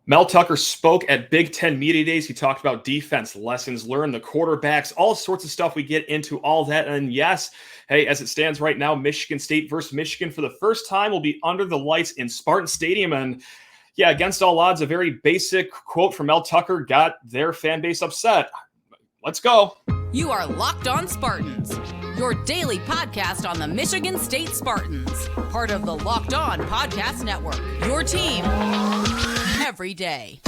Mel Tucker spoke at Big Ten Media Days. He talked about defense, lessons learned, the quarterbacks, all sorts of stuff. We get into all that. And yes, hey, as it stands right now, Michigan State versus Michigan for the first time will be under the lights in Spartan Stadium. And yeah, against all odds, a very basic quote from Mel Tucker got their fan base upset. Let's go. You are Locked On Spartans, your daily podcast on the Michigan State Spartans, part of the Locked On Podcast Network, your team every day.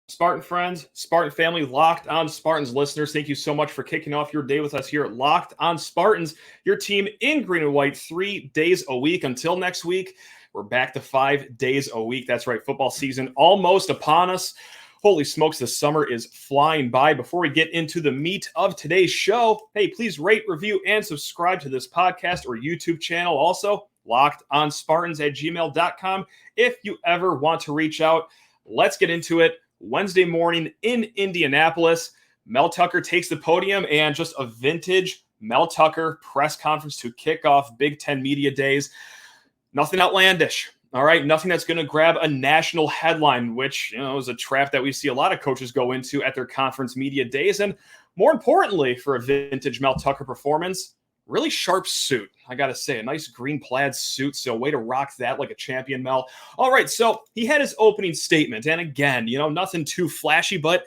Spartan friends, Spartan family, Locked On Spartans listeners, thank you so much for kicking off your day with us here at Locked On Spartans, your team in green and white 3 days a week. Until next week, we're back to 5 days a week. That's right, football season almost upon us. Holy smokes, the summer is flying by. Before we get into the meat of today's show, hey, please rate, review, and subscribe to this podcast or YouTube channel. Also, lockedonspartans@gmail.com if you ever want to reach out. Let's get into it. Wednesday morning in Indianapolis, Mel Tucker takes the podium and just a vintage Mel Tucker press conference to kick off Big Ten Media Days. Nothing outlandish, all right? Nothing that's going to grab a national headline, which, is a trap that we see a lot of coaches go into at their conference media days. And more importantly, for a vintage Mel Tucker performance, really sharp suit. I got to say, a nice green plaid suit. So way to rock that like a champion, Mel. All right, so he had his opening statement. And again, nothing too flashy, but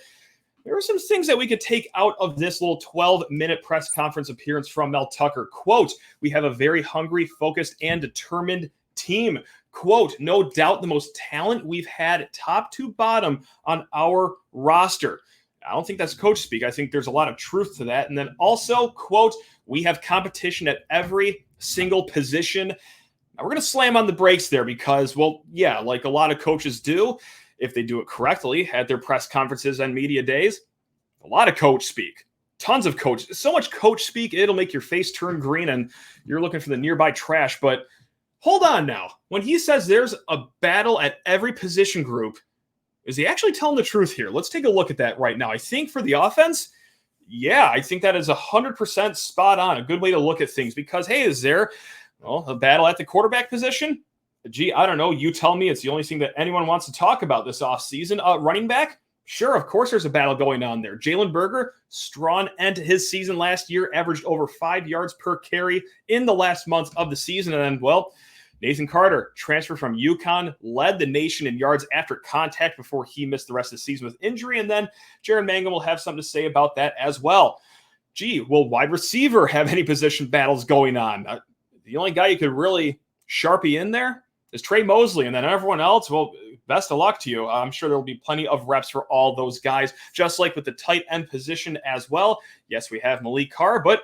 there were some things that we could take out of this little 12-minute press conference appearance from Mel Tucker. Quote, "We have a very hungry, focused, and determined team." Quote, "No doubt the most talent we've had top to bottom on our roster." I don't think that's coach speak. I think there's a lot of truth to that. And then also, quote, "We have competition at every single position." Now, we're going to slam on the brakes there because, like a lot of coaches do, if they do it correctly at their press conferences and media days, a lot of coach speak. Tons of coach. So much coach speak, it'll make your face turn green and you're looking for the nearby trash. But hold on now. When he says there's a battle at every position group, is he actually telling the truth here? Let's take a look at that right now. I think for the offense, I think that is 100% spot on. A good way to look at things because, hey, is there a battle at the quarterback position? Gee, I don't know. You tell me. It's the only thing that anyone wants to talk about this offseason. Running back? Sure, of course there's a battle going on there. Jalen Berger, strong end to his season last year, averaged over 5 yards per carry in the last month of the season. And then, Nathan Carter, transfer from UConn, led the nation in yards after contact before he missed the rest of the season with injury. And then Jaron Mangum will have something to say about that as well. Gee, will wide receiver have any position battles going on? The only guy you could really Sharpie in there is Trey Mosley. And then everyone else, best of luck to you. I'm sure there will be plenty of reps for all those guys, just like with the tight end position as well. Yes, we have Malik Carr, but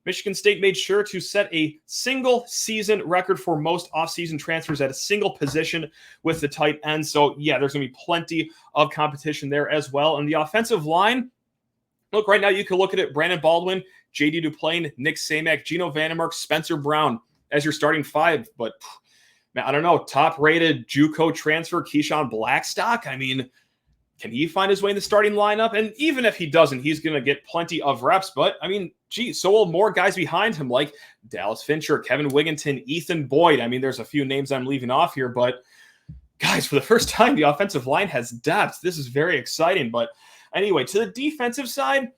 Michigan State made sure to set a single season record for most offseason transfers at a single position with the tight end. So, there's going to be plenty of competition there as well. And the offensive line, look, right now you can look at it. Brandon Baldwin, J.D. Duplain, Nick Samak, Geno Vandermark, Spencer Brown as your starting five. But, man, I don't know, top-rated JUCO transfer Keyshawn Blackstock. I mean, can he find his way in the starting lineup? And even if he doesn't, he's going to get plenty of reps. But, so will more guys behind him like Dallas Fincher, Kevin Wigginton, Ethan Boyd. I mean, there's a few names I'm leaving off here. But, guys, for the first time, the offensive line has depth. This is very exciting. But anyway, to the defensive side,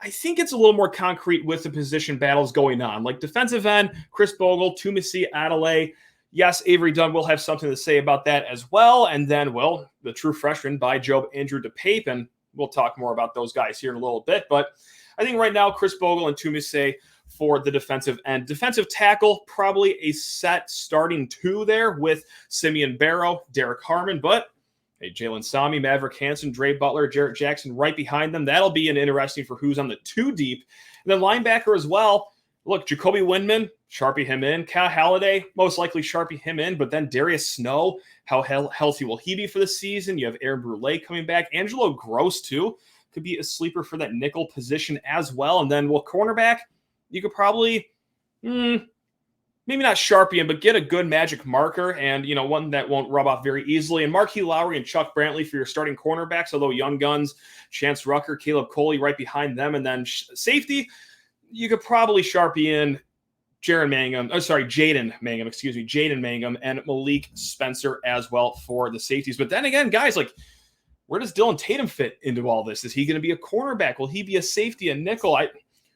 I think it's a little more concrete with the position battles going on. Like defensive end, Chris Bogle, Tumisi Adelaide. Yes, Avery Dunn will have something to say about that as well. And then, the true freshman by Job Andrew DePape, and we'll talk more about those guys here in a little bit. But I think right now, Chris Bogle and Tumisi for the defensive end. Defensive tackle, probably a set starting two there with Simeon Barrow, Derek Harmon, but Jalen Sami, Maverick Hansen, Dre Butler, Jarrett Jackson right behind them. That'll be an interesting for who's on the two deep. And then linebacker as well. Look, Jacoby Windman, Sharpie him in. Cal Halliday, most likely Sharpie him in. But then Darius Snow, how healthy will he be for the season? You have Aaron Brule coming back. Angelo Gross, too, could be a sleeper for that nickel position as well. And then, cornerback, you could probably maybe not Sharpie him, but get a good magic marker and, one that won't rub off very easily. And Marquis Lowry and Chuck Brantley for your starting cornerbacks, although young guns, Chance Rucker, Caleb Coley right behind them. And then safety, you could probably Sharpie in Jaden Mangum and Malik Spencer as well for the safeties. But then again, guys, where does Dylan Tatum fit into all this? Is he going to be a cornerback? Will he be a safety, a nickel?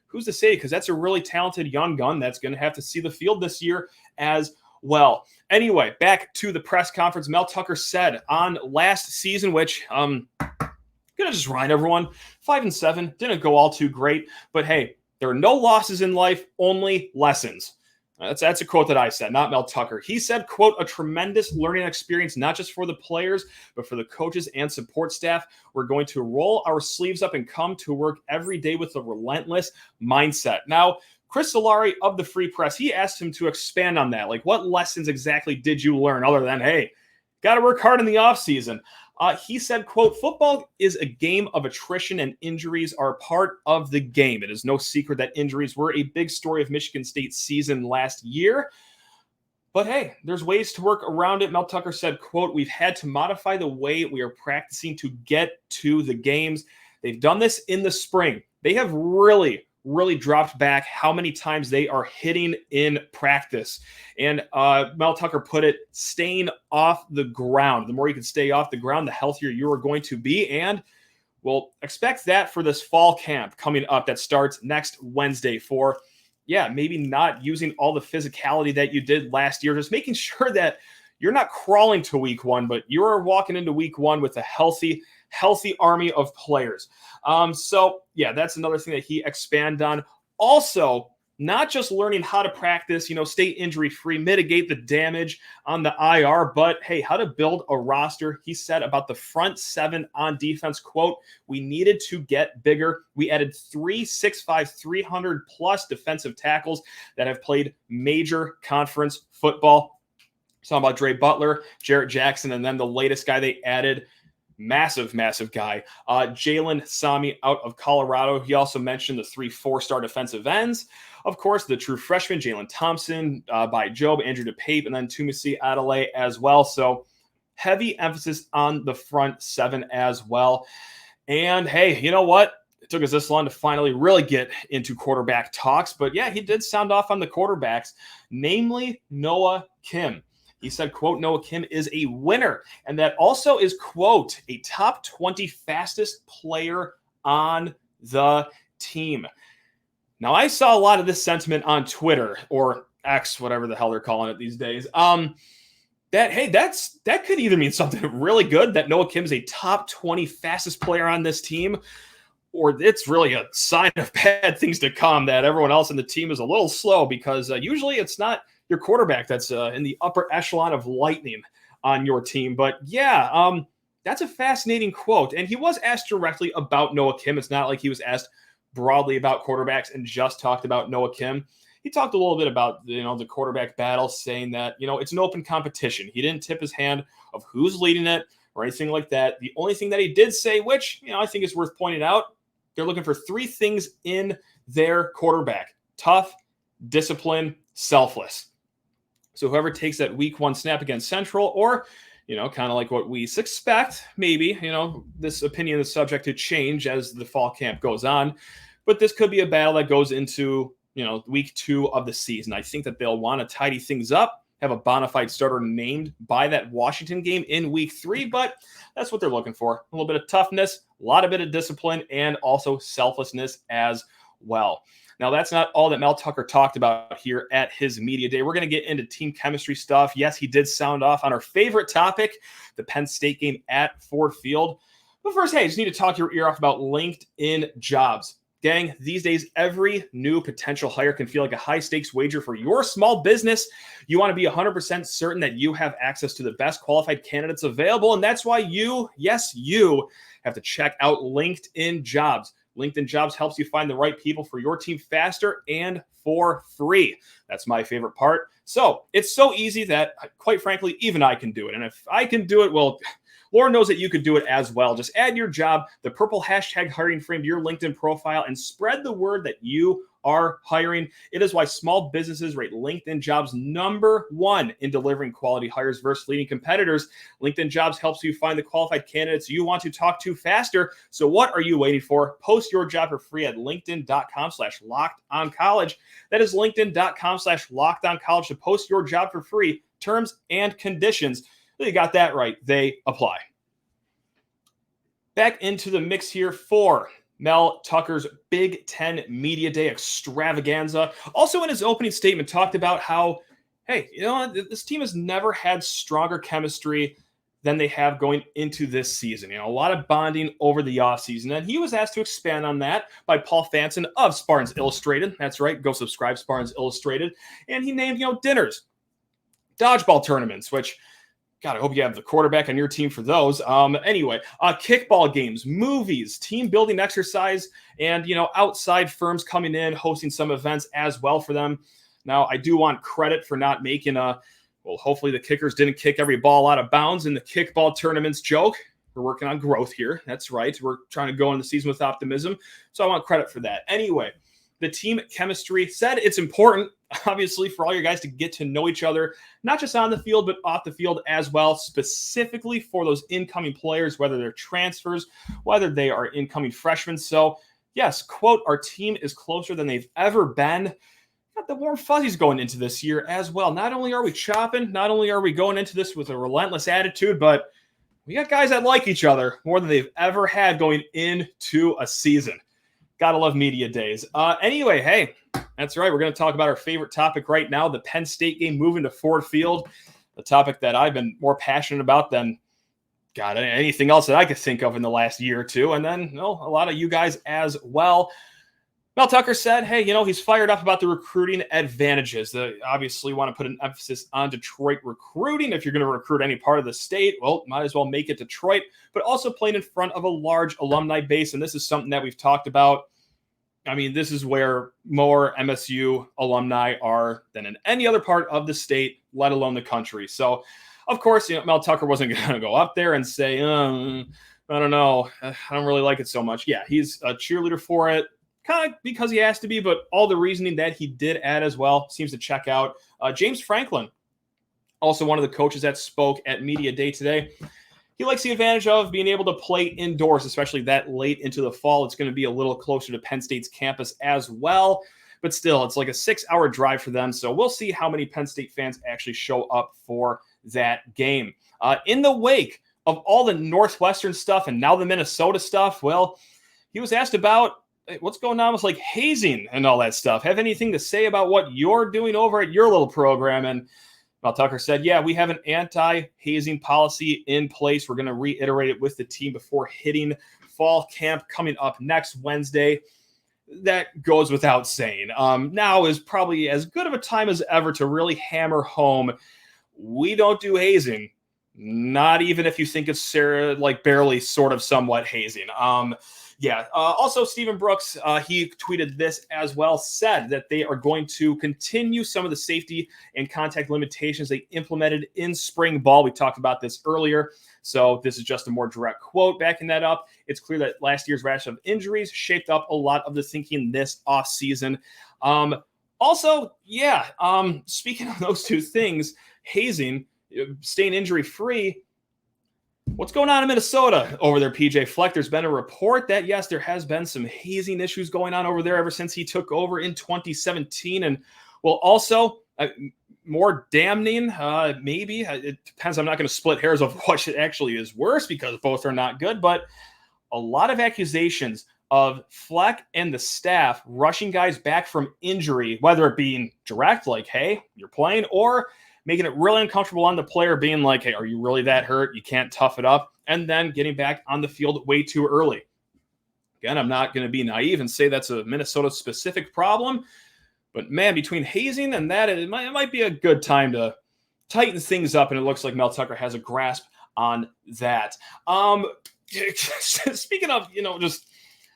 Who's to say? Because that's a really talented young gun that's going to have to see the field this year as well. Anyway, back to the press conference. Mel Tucker said on last season, which going to just remind everyone, 5-7, didn't go all too great. But hey, there are no losses in life, only lessons. That's a quote that I said, not Mel Tucker. He said, quote, a tremendous learning experience, not just for the players, but for the coaches and support staff. We're going to roll our sleeves up and come to work every day with a relentless mindset. Now, Chris Solari of the Free Press, he asked him to expand on that. What lessons exactly did you learn other than, hey, got to work hard in the offseason? He said, quote, football is a game of attrition and injuries are part of the game. It is no secret that injuries were a big story of Michigan State's season last year. But hey, there's ways to work around it. Mel Tucker said, quote, we've had to modify the way we are practicing to get to the games. They've done this in the spring. They have really dropped back how many times they are hitting in practice. And Mel Tucker put it, staying off the ground. The more you can stay off the ground, the healthier you are going to be. And we'll expect that for this fall camp coming up that starts next Wednesday for, maybe not using all the physicality that you did last year, just making sure that you're not crawling to week one, but you're walking into week one with a healthy army of players. That's another thing that he expanded on. Also, not just learning how to practice, stay injury-free, mitigate the damage on the IR, but hey, how to build a roster. He said about the front seven on defense, quote, we needed to get bigger. We added 6'5", 300-plus defensive tackles that have played major conference football. Talking about Dre Butler, Jarrett Jackson, and then the latest guy they added, massive guy, Jalen Sami out of Colorado. He also mentioned the 3 4-star defensive ends. Of course, the true freshman, Jalen Thompson, by Job, Andrew DePape, and then Tumisi Adelaide as well. So heavy emphasis on the front seven as well. And hey, you know what? It took us this long to finally really get into quarterback talks. But yeah, he did sound off on the quarterbacks, namely Noah Kim. He said, quote, Noah Kim is a winner. And that also is, quote, a top 20 fastest player on the team. Now, I saw a lot of this sentiment on Twitter or X, whatever the hell they're calling it these days. That could either mean something really good, that Noah Kim is a top 20 fastest player on this team, or it's really a sign of bad things to come, that everyone else in the team is a little slow, because usually it's not your quarterback that's in the upper echelon of lightning on your team. But that's a fascinating quote. And he was asked directly about Noah Kim. It's not like he was asked broadly about quarterbacks and just talked about Noah Kim. He talked a little bit about, the quarterback battle, saying that, it's an open competition. He didn't tip his hand of who's leading it or anything like that. The only thing that he did say, which, I think is worth pointing out, they're looking for 3 things in their quarterback: tough, discipline, selfless. So whoever takes that week 1 snap against Central, or, kind of like what we expect, maybe, this opinion is subject to change as the fall camp goes on, but this could be a battle that goes into, week 2 of the season. I think that they'll want to tidy things up, have a bona fide starter named by that Washington game in week 3, but that's what they're looking for. A little bit of toughness, a lot of bit of discipline, and also selflessness as well. Now, that's not all that Mel Tucker talked about here at his media day. We're going to get into team chemistry stuff. Yes, he did sound off on our favorite topic, the Penn State game at Ford Field. But first, hey, I just need to talk your ear off about LinkedIn Jobs. Gang, these days, every new potential hire can feel like a high-stakes wager for your small business. You want to be 100% certain that you have access to the best qualified candidates available, and that's why you have to check out LinkedIn Jobs. LinkedIn Jobs helps you find the right people for your team faster and for free. That's my favorite part. So it's so easy that, quite frankly, even I can do it. And if I can do it, well, Lauren knows that you could do it as well. Just add your job, the purple hashtag hiring frame, to your LinkedIn profile, and spread the word that you are hiring. It is why small businesses rate LinkedIn Jobs #1 in delivering quality hires versus leading competitors. LinkedIn Jobs helps you find the qualified candidates you want to talk to faster. So what are you waiting for? Post your job for free at linkedin.com/lockedoncollege. That is linkedin.com/lockedoncollege to post your job for free. Terms and conditions. You got that right. They apply. Back into the mix here for Mel Tucker's Big Ten Media Day extravaganza. Also in his opening statement talked about how, hey, this team has never had stronger chemistry than they have going into this season. A lot of bonding over the offseason. And he was asked to expand on that by Paul Bunyan of Spartans Illustrated. That's right. Go subscribe, Spartans Illustrated. And he named, dinners, dodgeball tournaments, which, God, I hope you have the quarterback on your team for those. Anyway, kickball games, movies, team building exercise, and, outside firms coming in, hosting some events as well for them. Now, I do want credit for not making hopefully the kickers didn't kick every ball out of bounds in the kickball tournaments joke. We're working on growth here. That's right. We're trying to go into the season with optimism. So I want credit for that. Anyway, the team chemistry said it's important, obviously, for all your guys to get to know each other, not just on the field, but off the field as well, specifically for those incoming players, whether they're transfers, whether they are incoming freshmen. So, yes, quote, our team is closer than they've ever been. Got the warm fuzzies going into this year as well. Not only are we chopping, not only are we going into this with a relentless attitude, but we got guys that like each other more than they've ever had going into a season. Gotta love media days. Anyway, hey, that's right. We're going to talk about our favorite topic right now, the Penn State game moving to Ford Field, the topic that I've been more passionate about than, God, anything else that I could think of in the last year or two. And then, a lot of you guys as well. Mel Tucker said, hey, he's fired up about the recruiting advantages. They obviously want to put an emphasis on Detroit recruiting. If you're going to recruit any part of the state, well, might as well make it Detroit, but also playing in front of a large alumni base. And this is something that we've talked about. I mean, this is where more MSU alumni are than in any other part of the state, let alone the country. So, of course, Mel Tucker wasn't going to go up there and say, I don't know, I don't really like it so much. Yeah, he's a cheerleader for it. Kind of because he has to be, but all the reasoning that he did add as well seems to check out. James Franklin, also one of the coaches that spoke at Media Day today, he likes the advantage of being able to play indoors, especially that late into the fall. It's going to be a little closer to Penn State's campus as well, but still, it's like a 6-hour drive for them. So we'll see how many Penn State fans actually show up for that game. In the wake of all the Northwestern stuff and now the Minnesota stuff, well, he was asked about what's going on with hazing and all that stuff. Have anything to say about what you're doing over at your little program? And Mel Tucker said, yeah, we have an anti-hazing policy in place. We're going to reiterate it with the team before hitting fall camp coming up next Wednesday. That goes without saying. Now is probably as good of a time as ever to really hammer home, we don't do hazing. Not even if you think it's barely sort of somewhat hazing. Also, Stephen Brooks, he tweeted this as well, said that they are going to continue some of the safety and contact limitations they implemented in spring ball. We talked about this earlier, so this is just a more direct quote backing that up. It's clear that last year's rash of injuries shaped up a lot of the thinking this offseason. Speaking of those two things, hazing, staying injury-free, what's going on in Minnesota over there, PJ Fleck? There's been a report that, yes, there has been some hazing issues going on over there ever since he took over in 2017. And, well, also, more damning, maybe. It depends. I'm not going to split hairs of what actually is worse because both are not good. But a lot of accusations of Fleck and the staff rushing guys back from injury, whether it being direct, like, hey, you're playing, or making it really uncomfortable on the player, being like, hey, are you really that hurt? You can't tough it up. And then getting back on the field way too early. Again, I'm not going to be naive and say that's a Minnesota-specific problem. But, man, between hazing and that, it might be a good time to tighten things up. And it looks like Mel Tucker has a grasp on that. Speaking of, just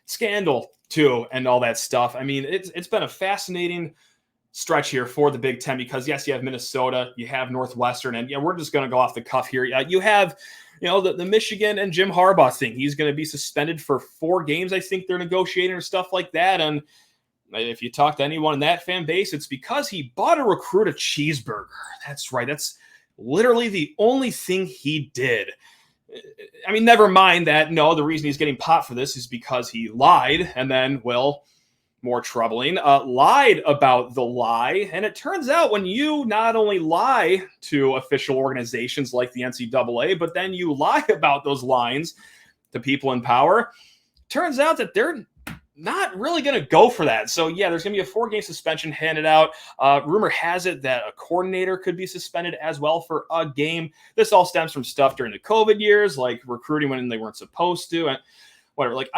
scandal, too, and all that stuff. I mean, it's been a fascinating stretch here for the Big Ten because, yes, you have Minnesota, you have Northwestern, and we're just going to go off the cuff here. You have, the Michigan and Jim Harbaugh thing. He's going to be suspended for 4 games. I think they're negotiating or stuff like that. And If you talk to anyone in that fan base, it's because he bought a recruit a cheeseburger. That's right. That's literally the only thing he did. I mean, never mind that. No, the reason he's getting popped for this is because he lied and then, well, more troubling, lied about the lie. And it turns out when you not only lie to official organizations like the NCAA, but then you lie about those lines to people in power, turns out that they're not really going to go for that. So, yeah, there's going to be a 4-game suspension handed out. Rumor has it that a coordinator could be suspended as well for a game. This all stems from stuff during the COVID years, like recruiting when they weren't supposed to and whatever. Like,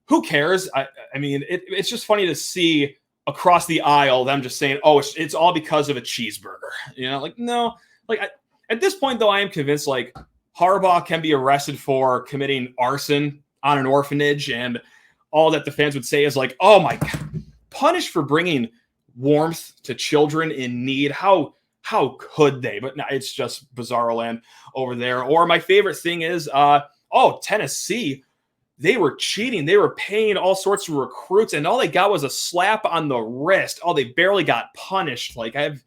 who cares? I mean, it's just funny to see across the aisle them just saying, oh, it's all because of a cheeseburger. You know, like, no. Like, at this point, though, I am convinced, like, Harbaugh can be arrested for committing arson on an orphanage, and all that the fans would say is like, oh my God, punished for bringing warmth to children in need. How could they? But no, it's just bizarro land over there. Or my favorite thing is, Tennessee, they were cheating. They were paying all sorts of recruits, and all they got was a slap on the wrist. Oh, they barely got punished. Like, have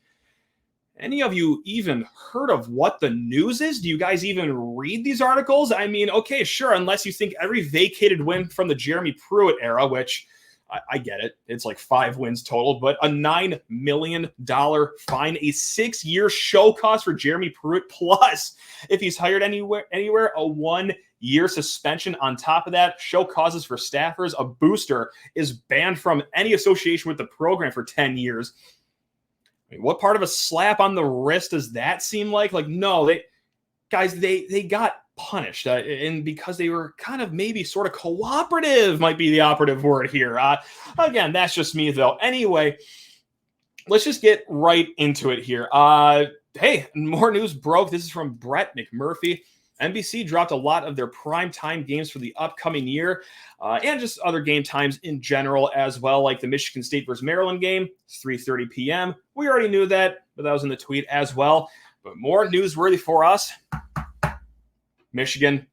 any of you even heard of what the news is? Do you guys even read these articles? I mean, okay, sure, unless you think every vacated win from the Jeremy Pruitt era, which I get it, it's like 5 wins total, but a $9 million fine, a 6-year show cause for Jeremy Pruitt, plus if he's hired anywhere, a 1-year suspension on top of that, show causes for staffers, a booster is banned from any association with the program for 10 years. I mean, what part of a slap on the wrist does that seem like? Like, no, they got punished, and because they were kind of maybe sort of cooperative might be the operative word here. Again, that's just me, though. Anyway, let's just get right into it here. Hey, more news broke. This is from Brett McMurphy. NBC dropped a lot of their primetime games for the upcoming year, and just other game times in general as well, like the Michigan State versus Maryland game. It's 3:30 p.m. We already knew that, but that was in the tweet as well. But more newsworthy for us, Michigan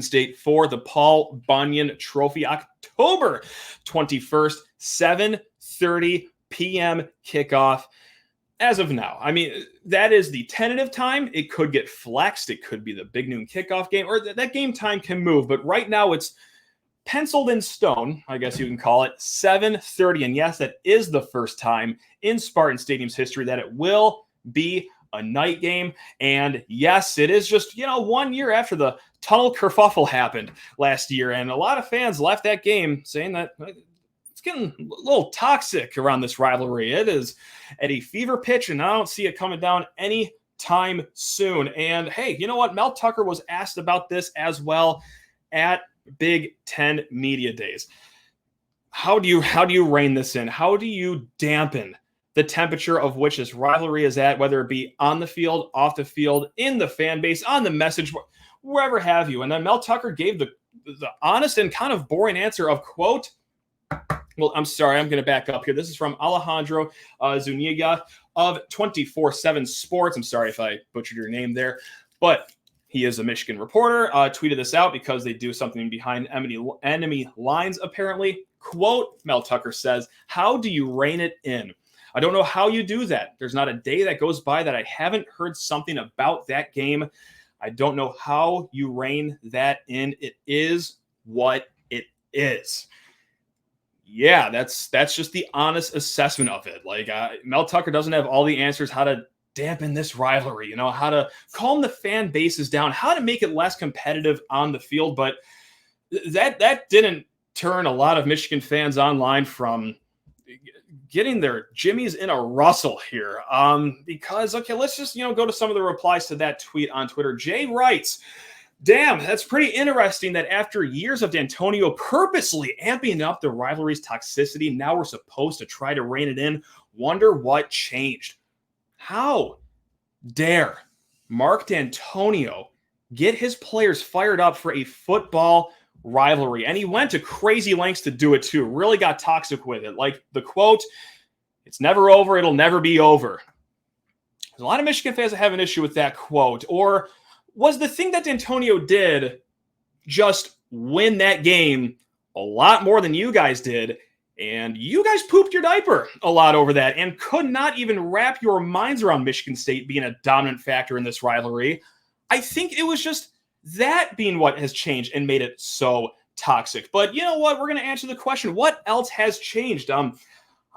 State for the Paul Bunyan Trophy, October 21st, 7:30 p.m. kickoff. As of now, I mean, that is the tentative time. It could get flexed. It could be the big noon kickoff game, or that game time can move. But right now it's penciled in stone, I guess you can call it, 7:30. And yes, that is the first time in Spartan Stadium's history that it will be a night game. And yes, it is just, 1 year after the tunnel kerfuffle happened last year. And a lot of fans left that game saying that it's getting a little toxic around this rivalry. It is at a fever pitch, and I don't see it coming down any time soon. And hey, you know what? Mel Tucker was asked about this as well at Big Ten Media Days. How do you rein this in? How do you dampen the temperature of which this rivalry is at, whether it be on the field, off the field, in the fan base, on the message, wherever have you? And then Mel Tucker gave the honest and kind of boring answer of, quote, well, I'm sorry, I'm going to back up here. This is from Alejandro Zuniga of 24/7 Sports. I'm sorry if I butchered your name there, but he is a Michigan reporter. Tweeted this out because they do something behind enemy lines, apparently. Quote, Mel Tucker says, "How do you rein it in? I don't know how you do that. There's not a day that goes by that I haven't heard something about that game. I don't know how you rein that in. It is what it is." Yeah, that's just the honest assessment of it. Like, Mel Tucker doesn't have all the answers how to dampen this rivalry, how to calm the fan bases down, how to make it less competitive on the field. But that didn't turn a lot of Michigan fans online from getting their jimmies in a rustle here. Because, okay, let's just, go to some of the replies to that tweet on Twitter. Jay writes, "Damn, that's pretty interesting that after years of D'Antonio purposely amping up the rivalry's toxicity, now we're supposed to try to rein it in. Wonder what changed." How dare Mark D'Antonio get his players fired up for a football rivalry? And he went to crazy lengths to do it too. Really got toxic with it. Like the quote, "It's never over. It'll never be over." There's a lot of Michigan fans that have an issue with that quote. Or was the thing that D'Antonio did just win that game a lot more than you guys did And you guys pooped your diaper a lot over that and could not even wrap your minds around Michigan State being a dominant factor in this rivalry. I think it was just that being what has changed and made it so toxic. But you know what? We're going to answer the question. What else has changed? I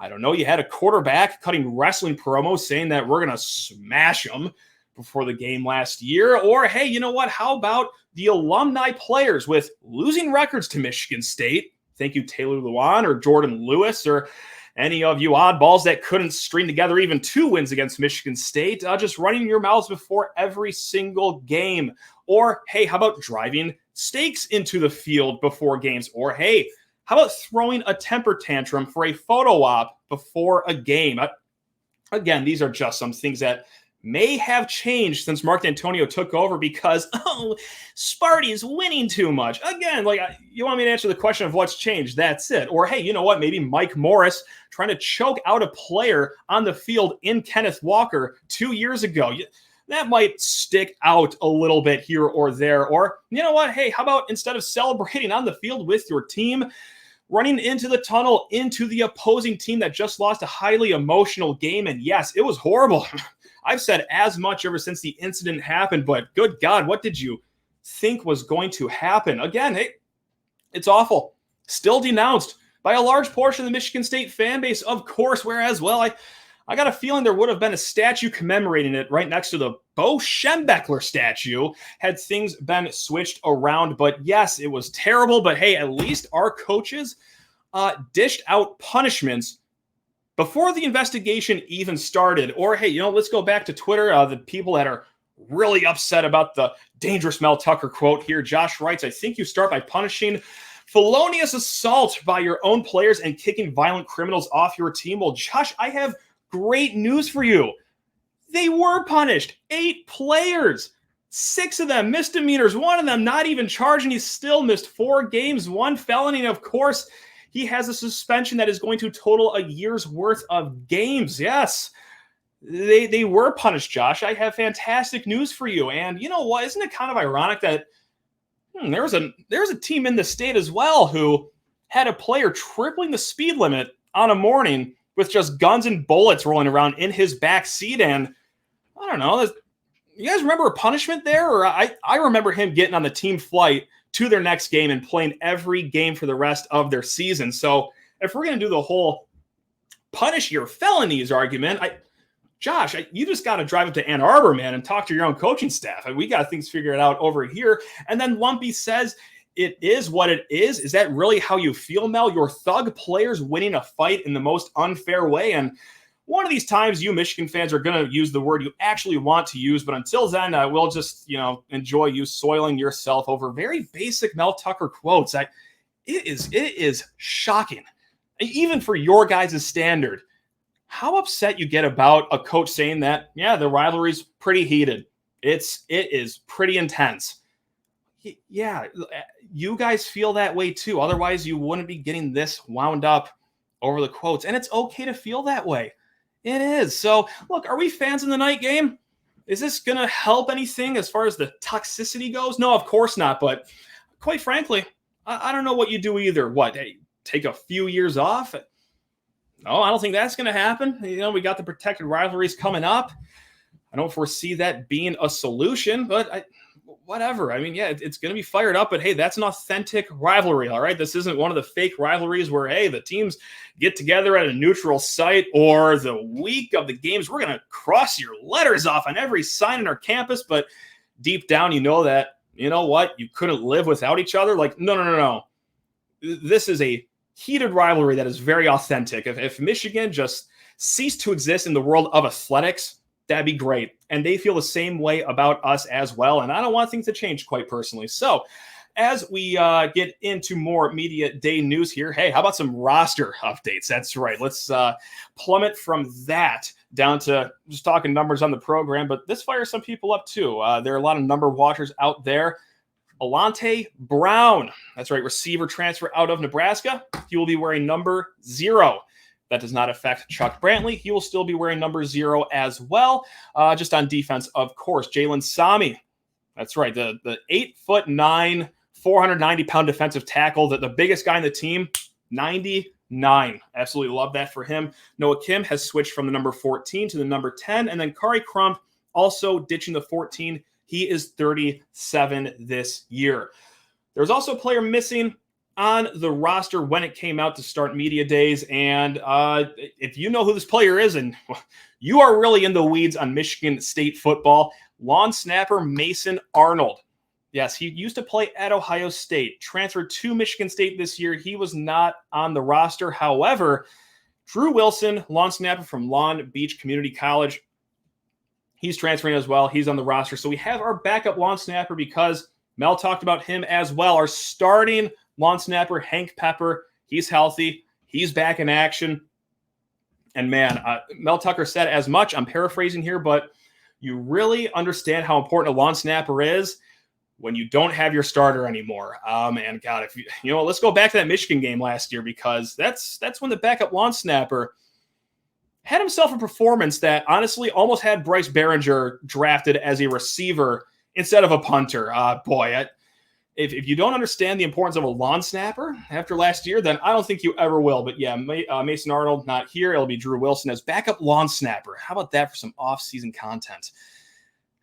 don't know. You had a quarterback cutting wrestling promos saying that we're going to smash them before the game last year. Or, hey, you know what? How about the alumni players with losing records to Michigan State? Thank you, Taylor Lewan or Jordan Lewis or any of you oddballs that couldn't string together even 2 wins against Michigan State, just running your mouths before every single game. Or, hey, how about driving stakes into the field before games? Or, hey, how about throwing a temper tantrum for a photo op before a game? Again, these are just some things that may have changed since Mark D'Antonio took over because, Sparty's winning too much. Again, you want me to answer the question of what's changed? That's it. Or, hey, you know what? Maybe Mike Morris trying to choke out a player on the field in Kenneth Walker 2 years ago. That might stick out a little bit here or there. Or, you know what? Hey, how about instead of celebrating on the field with your team, running into the tunnel into the opposing team that just lost a highly emotional game? And yes, it was horrible. I've said as much ever since the incident happened, but good God, what did you think was going to happen? Again, hey, it's awful. Still denounced by a large portion of the Michigan State fan base, of course, whereas, well, I got a feeling there would have been a statue commemorating it right next to the Bo Schembechler statue had things been switched around. But yes, it was terrible. But hey, at least our coaches dished out punishments before the investigation even started. Or, hey, let's go back to Twitter. The people that are really upset about the dangerous Mel Tucker quote here. Josh writes, I think you start by punishing felonious assault by your own players and kicking violent criminals off your team. Well, Josh, I have great news for you. They were punished. 8 players. 6 of them misdemeanors. 1 of them not even charged, and he still missed 4 games, 1 felony. And of course, he has a suspension that is going to total a year's worth of games. Yes, they were punished, Josh. I have fantastic news for you. And you know what? Isn't it kind of ironic that there was a team in the state as well who had a player tripling the speed limit on a morning with just guns and bullets rolling around in his back seat? And I don't know, you guys remember a punishment there? Or I remember him getting on the team flight to their next game and playing every game for the rest of their season. So if we're going to do the whole punish your felonies argument, Josh, you just got to drive up to Ann Arbor, man, and talk to your own coaching staff. We got things figured out over here. And then Lumpy says, it is what it is. Is that really how you feel, Mel? Your thug players winning a fight in the most unfair way? And one of these times, you Michigan fans are going to use the word you actually want to use. But until then, we'll just, enjoy you soiling yourself over very basic Mel Tucker quotes. It is shocking, even for your guys' standard, how upset you get about a coach saying that, yeah, the rivalry's pretty heated. It is pretty intense. Yeah, you guys feel that way too. Otherwise, you wouldn't be getting this wound up over the quotes. And it's okay to feel that way. It is. So, look, are we fans in the night game? Is this going to help anything as far as the toxicity goes? No, of course not. But quite frankly, I don't know what you do either. What, hey, take a few years off? No, I don't think that's going to happen. We got the protected rivalries coming up. I don't foresee that being a solution, but whatever. I mean, yeah, it's going to be fired up, but hey, that's an authentic rivalry, all right? This isn't one of the fake rivalries where, hey, the teams get together at a neutral site or the week of the games, we're going to cross your letters off on every sign in our campus, but deep down, you know that, you know what, you couldn't live without each other. Like, no. This is a heated rivalry that is very authentic. If Michigan just ceased to exist in the world of athletics, that'd be great. And they feel the same way about us as well. And I don't want things to change, quite personally. So as we get into more media day news here, hey, how about some roster updates? That's right. Let's plummet from that down to just talking numbers on the program. But this fires some people up too. There are a lot of number watchers out there. Alante Brown, that's right, receiver transfer out of Nebraska. He will be wearing number 0. That does not affect Chuck Brantley. He will still be wearing number 0 as well. Just on defense, of course, Jalen Sami. That's right, the 8'9", 490-pound defensive tackle, the biggest guy on the team, 90 9. Absolutely love that for him. Noah Kim has switched from the number 14 to the number 10. And then Kari Crump also ditching the 14. He is 37 this year. There's also a player missing on the roster when it came out to start media days. And if you know who this player is, and you are really in the weeds on Michigan State football, long snapper Mason Arnold. Yes, he used to play at Ohio State, transferred to Michigan State this year. He was not on the roster. However, Drew Wilson, long snapper from Long Beach Community College, he's transferring as well. He's on the roster. So we have our backup long snapper because Mel talked about him as well. Our starting long snapper, Hank Pepper, he's healthy. He's back in action. And man, Mel Tucker said as much. I'm paraphrasing here, but you really understand how important a long snapper is when you don't have your starter anymore. And God, if you know, let's go back to that Michigan game last year, because that's when the backup long snapper had himself a performance that honestly almost had Bryce Behringer drafted as a receiver instead of a punter. If you don't understand the importance of a long snapper after last year, then I don't think you ever will. But yeah, Mason Arnold not here. It'll be Drew Wilson as backup long snapper. How about that for some off-season content?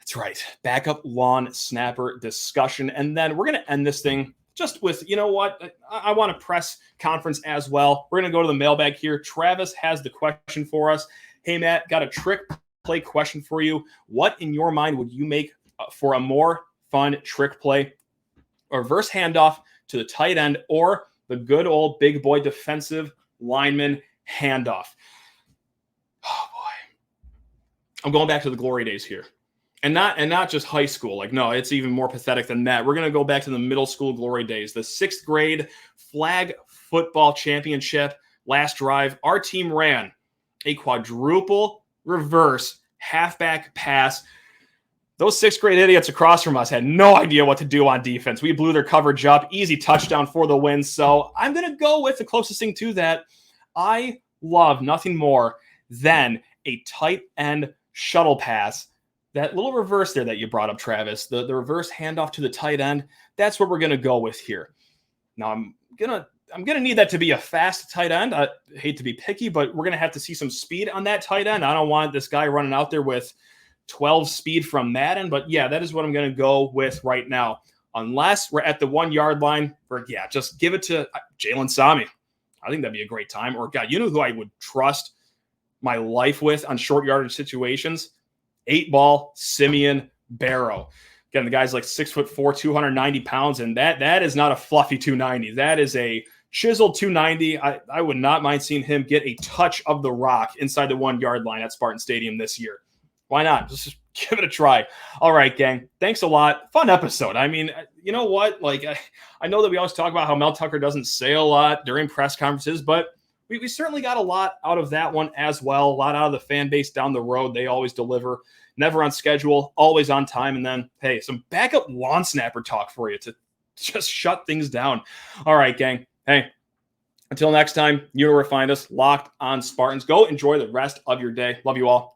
That's right. Backup long snapper discussion. And then we're going to end this thing just with, you know what? I want a press conference as well. We're going to go to the mailbag here. Travis has the question for us. Hey, Matt, got a trick play question for you. What in your mind would you make for a more fun trick play? A reverse handoff to the tight end or the good old big boy defensive lineman handoff? Oh, boy. I'm going back to the glory days here. And not just high school. Like, no, it's even more pathetic than that. We're going to go back to the middle school glory days. The 6th grade flag football championship last drive. Our team ran a quadruple reverse halfback pass. Those 6th grade idiots across from us had no idea what to do on defense. We blew their coverage up. Easy touchdown for the win. So I'm going to go with the closest thing to that. I love nothing more than a tight end shuttle pass. That little reverse there that you brought up, Travis, the reverse handoff to the tight end, that's what we're going to go with here. Now, I'm gonna need that to be a fast tight end. I hate to be picky, but we're going to have to see some speed on that tight end. I don't want this guy running out there with 12 speed from Madden, but yeah, that is what I'm going to go with right now. Unless we're at the 1 yard line, just give it to Jalen Sami. I think that'd be a great time. Or God, you know who I would trust my life with on short yardage situations? 8-ball Simeon Barrow. Again, the guy's like 6'4", 290 pounds, and that is not a fluffy 290. That is a chiseled 290. I would not mind seeing him get a touch of the rock inside the 1 yard line at Spartan Stadium this year. Why not? Just give it a try. All right, gang. Thanks a lot. Fun episode. I mean, you know what? Like, I know that we always talk about how Mel Tucker doesn't say a lot during press conferences, but we certainly got a lot out of that one as well. A lot out of the fan base down the road. They always deliver. Never on schedule, always on time. And then, hey, some backup lawn snapper talk for you to just shut things down. All right, gang. Hey, until next time, you know where to find us. Locked on Spartans. Go enjoy the rest of your day. Love you all.